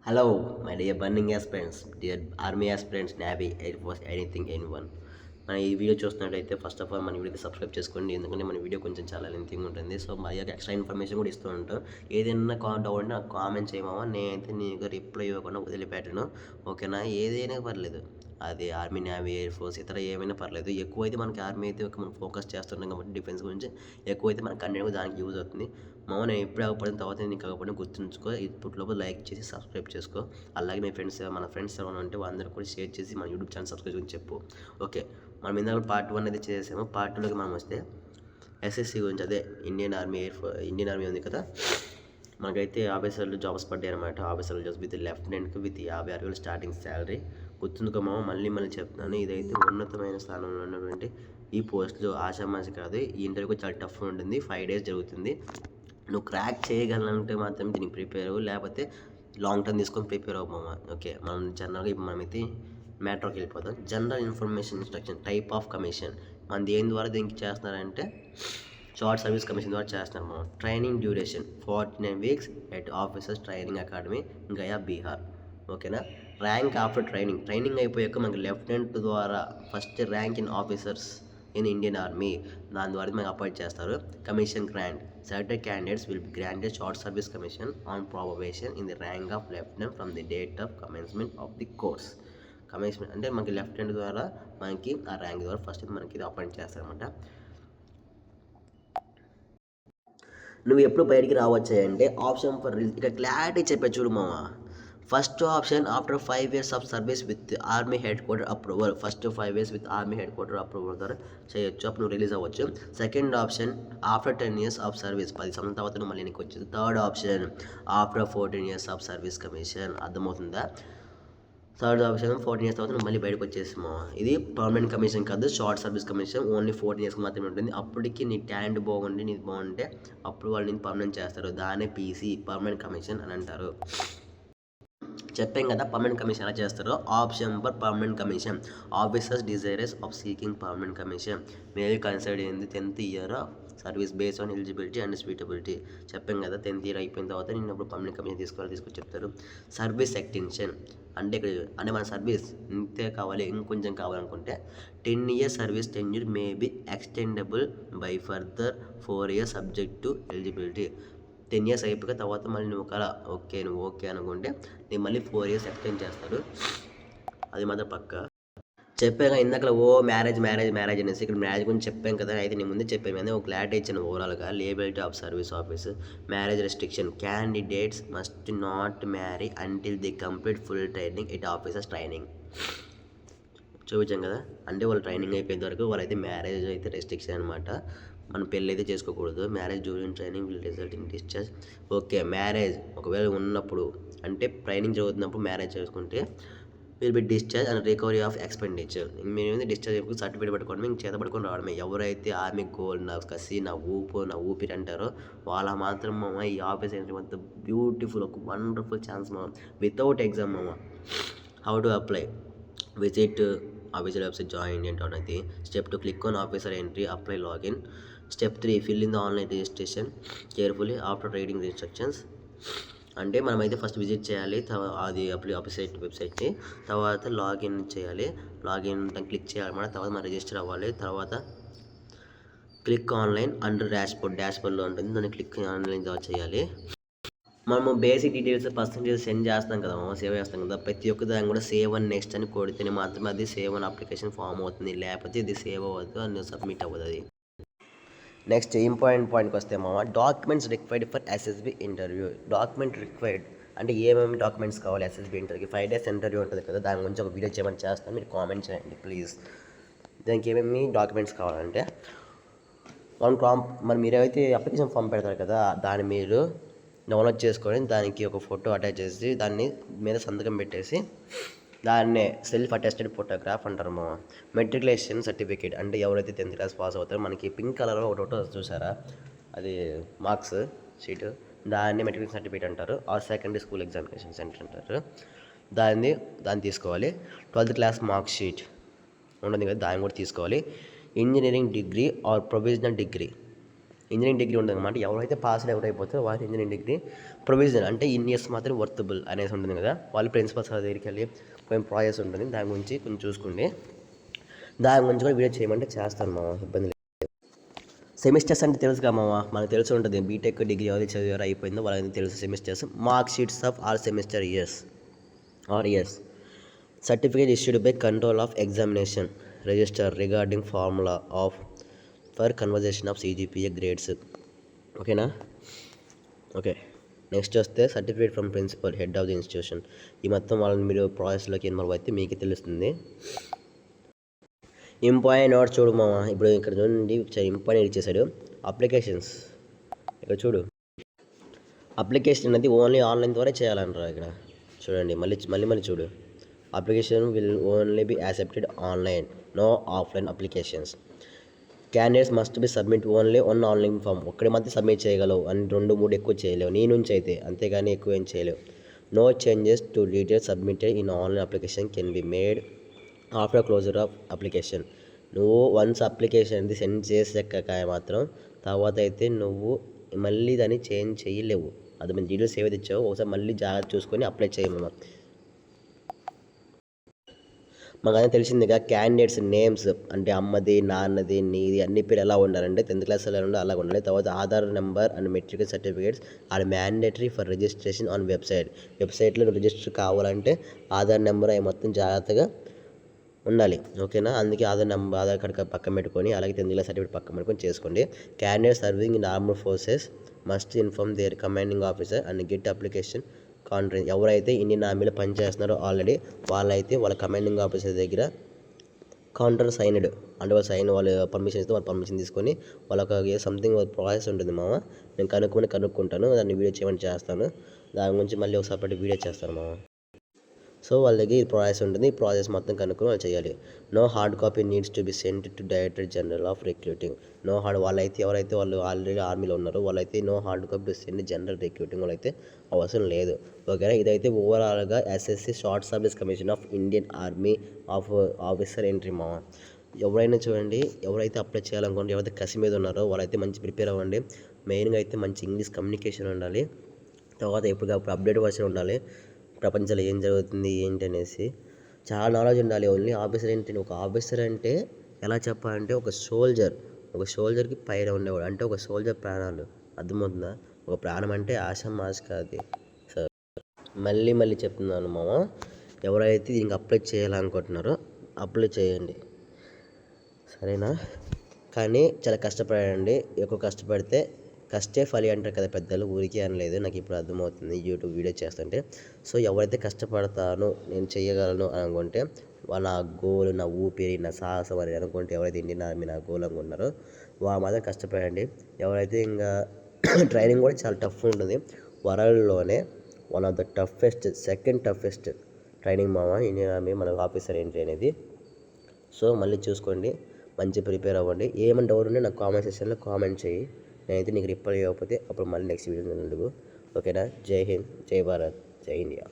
Hello, my dear burning aspirants, dear army aspirants, Navy, Air Force, anything, anyone. మన ఈ video చూస్తున్నట్టయితే first of all మన వీడియోకి subscribe చేసుకోండి, ఎందుకంటే మన వీడియో కొంచెం చాలా లెంతింగ్ ఉంటుంది. సో మా యొక్క ఎక్స్ట్రా ఇన్ఫర్మేషన్ కూడా ఇస్తూ ఉంటాం. ఏదైనా డౌట్ ఉంటే నాకు కామెంట్ చేయమా, నేనైతే నీకు రిప్లై ఇవ్వకుండా వదిలిపెట్టను. ఓకేనా? ఏదైనా పర్లేదు, అది ఆర్మీ, నేవీ, ఎయిర్ ఫోర్స్, ఇతర ఏమైనా పర్లేదు. ఎక్కువైతే మనకి ఆర్మీ అయితే మనం ఫోకస్ చేస్తుంటాం కాబట్టి డిఫెన్స్ గురించి ఎక్కువైతే మన కంటెంట్ దానికి యూజ్ అవుతుంది. నేను ఎప్పుడు అవ్వకపోయిన తర్వాత నీకు అవ్వకపోయినా గుర్తుంచుకో. ఇప్పటిలోపు లైక్ చేసి సబ్స్క్రైబ్ చేసుకో. అలాగే మీ ఫ్రెండ్స్, మన ఫ్రెండ్స్ ఎవరైనా ఉంటే వాళ్ళందరూ కూడా షేర్ చేసి మన యూట్యూబ్ ఛానల్ సబ్స్క్రైబ్ గురించి చెప్పు. ఓకే, మనం ఇందాక పార్ట్ 1 అయితే చేసాము. పార్ట్ 2లోకి మనం వస్తే ఎస్ఎస్సి గురించి, అదే ఇండియన్ ఆర్మీ ఉంది కదా, మనకైతే ఆఫీసర్లు జాబ్స్ పడ్డాయి అనమాట. ఆఫీసర్లు జాబ్స్ విత్ లెఫ్టినెంట్కి విత్ 56,000 స్టార్టింగ్ శాలరీ. గుర్తుందుకోమో, మళ్ళీ చెప్తున్నాను, ఇదైతే ఉన్నతమైన స్థానంలో ఉన్నటువంటి ఈ పోస్టులు ఆషామాషి కాదు. ఈ ఇంటర్వ్యూ చాలా టఫ్ ఉంటుంది. 5 days జరుగుతుంది. నువ్వు క్రాక్ చేయగలంటే మాత్రం దీనికి ప్రిపేర్ అవ్వు, లేకపోతే లాంగ్ టర్మ్ తీసుకొని ప్రిపేర్ అవ్వమా. ఓకే, మనం జనరల్గా ఇప్పుడు మనమైతే మ్యాటర్కి వెళ్ళిపోతాం. General information instruction, type of commission. మన దేని ద్వారా దీనికి చేస్తున్నారంటే షార్ట్ సర్వీస్ కమిషన్ ద్వారా చేస్తున్నారు మనం. Training duration 49 weeks at officers training academy, Gaya, Bihar. ఓకేనా? ర్యాంక్ ఆఫ్టర్ ట్రైనింగ్ అయిపోయాక మనకి లెఫ్టినెంట్ ద్వారా first rank in officers in Indian army, దాని ద్వారా మనకు అపాయింట్ చేస్తారు. Commission grant, selected candidates will be granted short service commission on probation in the rank of lieutenant from the date of commencement of the course. Commission అంటే మనకి lieutenant ద్వారా మనకి ఆ rank ద్వారా ఫస్ట్ మనకి ఇది అపాయింట్ చేస్తారనమాట. నువ్వు ఎప్పుడు బయటికి రావచ్చు అంటే ఆప్షన్ ఫర్ రిలీజ్, ఇక క్లారిటీ చెప్పే చూడు మామ. First option after 5 years of service with army head quarter approval. First 5 years with army head quarter approval ద్వారా చేయొచ్చు, అప్పుడు నువ్వు రిలీజ్ అవ్వచ్చు. Second option after 10 years of service, 10 సంవత్సరాల తర్వాత నువ్వు మళ్ళీ నీకు వచ్చింది. Third option after 14 years of service commission. అర్థమవుతుందా? థర్డ్ ఆప్షన్ 14 years తర్వాత నువ్వు మళ్ళీ బయటకు వచ్చేసాము. ఇది పర్మనెంట్ కమిషన్ కాదు, short service commission. Only 14 years మాత్రమే ఉంటుంది. అప్పటికి నీ టాలెంట్ బాగుండి, నీది బాగుంటే అప్పుడు వాళ్ళు నేను పర్మనెంట్ చేస్తారు. దానే పీసీ, పర్మనెంట్ కమిషన్ అని అంటారు. చెప్పాం కదా పర్మనెంట్ కమిషన్ ఎలా చేస్తారో. Option for permanent commission, officers desirous of seeking permanent commission maybe consider అయింది 10th year service based on eligibility and suitability. చెప్పాం కదా 10th year అయిపోయిన తర్వాత నేను అప్పుడు పర్మనెంట్ కమిషన్ తీసుకొని చెప్తారు. సర్వీస్ ఎక్స్టెన్షన్ అంటే ఇక్కడ అంటే మన సర్వీస్ ఇంతే కావాలి, ఇంకొంచెం కావాలనుకుంటే 10 years service tenure may be extendable by further 4 years subject to eligibility. 10 years అయిపోయిన తర్వాత మళ్ళీ నువ్వు ఓకే అనుకుంటే నేను మళ్ళీ 4 years ఎక్స్టెండ్ చేస్తారు. అది మాత్రం పక్క. చెప్పాక ఇందాక మ్యారేజ్ అనేసి ఇక్కడ మ్యారేజ్ గురించి చెప్పాం కదా. అయితే నేను ముందే చెప్పాను కానీ ఒక క్లారిటీ ఇచ్చాను ఓవరాల్గా. Liability of service office, marriage restriction, candidates must not marry until the complete full training it officers training. చూపించాం కదా, అంటే వాళ్ళు ట్రైనింగ్ అయిపోయేంత వరకు వాళ్ళైతే మ్యారేజ్ అయితే రెస్ట్రిక్షన్ అనమాట. మనం పెళ్ళి అయితే చేసుకోకూడదు. Marriage during training will result in discharge. Okay, marriage ఒకవేళ ఉన్నప్పుడు అంటే ట్రైనింగ్ జరుగుతున్నప్పుడు మ్యారేజ్ చేసుకుంటే will be discharge and recovery of expenditure. మేము డిశ్చార్జ్ అయిపోయి సర్టిఫికేట్ పట్టుకోవడం, ఇంక చేత పట్టుకొని రావడమే. ఎవరైతే ఆర్మీ గోల్, నా కసి, నా ఊపిరి అంటారో వాళ్ళ మాత్రం ఈ ఆఫీస్ ఎంత బ్యూటిఫుల్, ఒక wonderful chance without exam how to apply. Visit officer website, join Indian town అయితే. Step 2 click on officer entry, apply login. Step 3 fill in the online registration carefully after reading the instructions. అంటే మనమైతే first visit చేయాలి అది వెబ్సైట్ని, తర్వాత login చేయాలి. Login click చేయాలన్నమాట. తర్వాత మనం రిజిస్టర్ అవ్వాలి. తర్వాత క్లిక్ ఆన్లైన్ అండర్ డాష్బోర్డ్లో ఉంటుంది, దాన్ని క్లిక్ ఆన్లైన్ చేయాలి. మనము బేసిక్ డీటెయిల్స్ పర్సంటేజ్ సెండ్ చేస్తాం కదా, సేవ్ చేస్తాం కదా, ప్రతి ఒక్క దాన్ని కూడా సేవ్ అండ్ నెక్స్ట్ అని కొడితేనే మాత్రమే అది సేవ్ అని అప్లికేషన్ ఫామ్ అవుతుంది. లేకపోతే ఇది సేవ్ అవ్వదు, అని సబ్మిట్ అవ్వదు అది. నెక్స్ట్ ఇంపార్టెంట్ పాయింట్కి వస్తే documents required for SSB interview. Document required అంటే ఏమేమి డాక్యుమెంట్స్ కావాలి ఎస్ఎస్బి ఇంటర్వ్యూకి. 5 days ఇంటర్వ్యూ ఉంటుంది కదా, దాని గురించి ఒక వీడియో చేయమని చేస్తాను, మీరు కామెంట్ చేయండి ప్లీజ్. దానికి ఏమేమి డాక్యుమెంట్స్ కావాలంటే మరి మీరైతే అప్లికేషన్ ఫామ్ పెడతారు కదా, దాన్ని మీరు డౌన్లోడ్ చేసుకొని దానికి ఒక ఫోటో అటాచ్ చేసి దాన్ని మీద సంతకం పెట్టేసి దాన్నే సెల్ఫ్ అటెస్టెడ్ ఫోటోగ్రాఫ్ అంటారు. మెట్రికులేషన్ సర్టిఫికేట్ అంటే ఎవరైతే 10th class పాస్ అవుతారో మనకి పింక్ కలర్లో ఒక ఫోటో చూసారా, అది మార్క్స్ షీటు, దాన్ని మెట్రికులేషన్ సర్టిఫికేట్ అంటారు. Or secondary school examination centre అంటారు. దాన్ని తీసుకోవాలి. 12th class మార్క్ షీట్ ఉంటుంది కదా, దాన్ని కూడా తీసుకోవాలి. Engineering degree or provisional degree engineering degree ఉంటుంది అనమాట. ఎవరైతే పాస్ అవుట్ అయిపోతారో వాళ్ళకి ఇంజనీరింగ్ డిగ్రీ ప్రొవిజన్ అంటే ఇన్ ఇయర్స్ మాత్రం వర్తబుల్ అనేసి ఉంటుంది కదా. వాళ్ళు ప్రిన్సిపల్ సార్ దగ్గరికి వెళ్ళి కొంచెం ప్రాసెస్ ఉంటుంది, దాని గురించి కొంచెం చూసుకోండి. దాని గురించి కూడా వీడియో చేయమంటే చేస్తాను మామ, ఇబ్బంది లేదు. సెమిస్టర్స్ అంటే తెలుసు కదా మామ, మనకు తెలిసి ఉంటుంది. బీటెక్ డిగ్రీ ఎవరైతే చదివారో అయిపోయిందో వాళ్ళకి తెలుసు semesters. Mark sheets of all semester years certificate issued by control of examination register regarding formula of for conversion of CGPA grades. ఓకేనా? ఓకే, నెక్స్ట్ వస్తే certificate from principal head of the institution. ఈ మొత్తం వాళ్ళని మీరు ప్రాసెస్లోకి involve అయితే మీకే తెలుస్తుంది. ఇంపార్టెంట్ నోట్స్ చూడు మామ. ఇప్పుడు ఇక్కడ చూడండి, ఇంపార్టెంట్ ఇచ్చేసాడు. అప్లికేషన్స్ ఇక్కడ చూడు. అప్లికేషన్ అనేది ఓన్లీ ఆన్లైన్ ద్వారా చేయాలంటారు ఇక్కడ. చూడండి మళ్ళీ చూడు. Application will only be accepted online, no offline applications. Candidates must be submit only one online form. ఒక్కడి మధ్య సబ్మిట్ చేయగలవు అని 2-3 ఎక్కువ చేయలేవు నీ నుంచి అయితే, అంతేగాని ఎక్కువ ఏం చేయలేవు. No changes to details submitted in online application can be made after closure of application. నువ్వు వన్స్ అప్లికేషన్ అనేది సెండ్ చేసాక మాత్రం తర్వాత అయితే నువ్వు మళ్ళీ దాన్ని చేంజ్ చేయలేవు. అది మన డీటెయిల్స్ ఏవైతే ఇచ్చావో ఒకసారి మళ్ళీ జాగ్రత్త చూసుకొని అప్లై చేయమమ్మా. మాకు అదే తెలిసిందిగా క్యాండిడేట్స్ నేమ్స్ అంటే అమ్మది, నాన్నది, నీది అన్ని పేరు ఎలా ఉండాలంటే 10th క్లాస్ ఎలా ఉండాలి అలా ఉండాలి. తర్వాత Aadhaar number and matric certificates are mandatory for registration on వెబ్సైట్లో రిజిస్టర్ కావాలంటే ఆధార్ నెంబర్ అవి మొత్తం జాగ్రత్తగా ఉండాలి. ఓకేనా? అందుకే ఆధార్ కార్డ్ పక్కన పెట్టుకొని అలాగే 10th క్లాస్ సర్టిఫికేట్ పక్కన పెట్టుకొని చేసుకోండి. Candidate serving in armed forces must inform their commanding officer and get application contract. ఎవరైతే ఇండియన్ ఆర్మీలో పనిచేస్తున్నారో ఆల్రెడీ వాళ్ళైతే వాళ్ళ కమాండింగ్ ఆఫీసర్ దగ్గర కాంట్రాక్ట్ సైన్డ్ అంటే వాళ్ళు పర్మిషన్ ఇస్తే వాళ్ళ పర్మిషన్ తీసుకొని వాళ్ళకి సంథింగ్ ప్రాసెస్ ఉంటుంది మామ. నేను కనుక్కుంటాను, దాన్ని వీడియో చేయమని చేస్తాను. దాని గురించి మళ్ళీ ఒక సపరేట్ వీడియో చేస్తాను మామ. సో వాళ్ళ దగ్గర ఈ ప్రాసెస్ ఉంటుంది, ఈ ప్రాసెస్ మొత్తం కనుక్కొని వాళ్ళు చేయాలి. No hard copy needs to be sent to director general of recruiting. ఎవరైతే వాళ్ళు ఆల్రెడీ ఆర్మీలో ఉన్నారో వాళ్ళైతే no hard copy to send general recruiting వాళ్ళైతే అవసరం లేదు. ఓకేనా? ఇదైతే ఓవరాల్గా SSC short service commission of Indian army officer entry మామ. ఎవరైనా చూడండి, ఎవరైతే అప్లై చేయాలనుకోండి, ఎవరైతే కసి మీద ఉన్నారో వాళ్ళైతే మంచి ప్రిపేర్ అవ్వండి. మెయిన్గా అయితే మంచి ఇంగ్లీష్ కమ్యూనికేషన్ ఉండాలి. తర్వాత ఎప్పటికప్పుడు అప్డేట్ వర్షన్ ఉండాలి, ప్రపంచంలో ఏం జరుగుతుంది ఏంటి అనేసి చాలా నాలెడ్జ్ ఉండాలి. ఓన్లీ ఆఫీసర్ ఏంటి, ఒక ఆఫీసర్ అంటే ఎలా చెప్పాలంటే ఒక సోల్జర్కి పైన ఉండేవాడు అంటే ఒక సోల్జర్ ప్రాణాలు. అర్థమవుతుందా? ఒక ప్రాణం అంటే ఆషామాషి కాదు. సో మళ్ళీ చెప్తున్నాను మామ, ఎవరైతే దీనికి అప్లై చేయాలనుకుంటున్నారో అప్లై చేయండి, సరేనా? కానీ చాలా కష్టపడండి. ఎక్కువ కష్టపడితే కష్టే ఫలి అంటారు కదా పెద్దలు, ఊరికే అనలేదు. నాకు ఇప్పుడు అర్థమవుతుంది యూట్యూబ్ వీడియో చేస్తుంటే. సో ఎవరైతే కష్టపడతానో నేను చేయగలను అని అనుకుంటే నా గోల్, నా ఊపిరి, నా సాహసం అని అనుకుంటే ఎవరైతే ఇండియన్ ఆర్మీ నా గోల్ అనుకుంటున్నారో వాళ్ళు మాత్రం కష్టపడండి. ఎవరైతే ఇంకా ట్రైనింగ్ కూడా చాలా టఫ్ ఉంటుంది. వరల్డ్లోనే one of the second toughest training మామ ఇండియన్ ఆర్మీ మనకు ఆఫీసర్ ఎంట్రీ అనేది. సో మళ్ళీ చూసుకోండి, మంచి ప్రిపేర్ అవ్వండి. ఏమైనా డౌట్ ఉంటే నాకు కామెంట్ సెక్షన్లో కామెంట్ చేయి. నేనైతే నీకు రిప్లై ఇవ్వకపోతే అప్పుడు మళ్ళీ నెక్స్ట్ వీడియో. ఓకేనా? జై హింద్, జై భారత్, జై ఇండియా.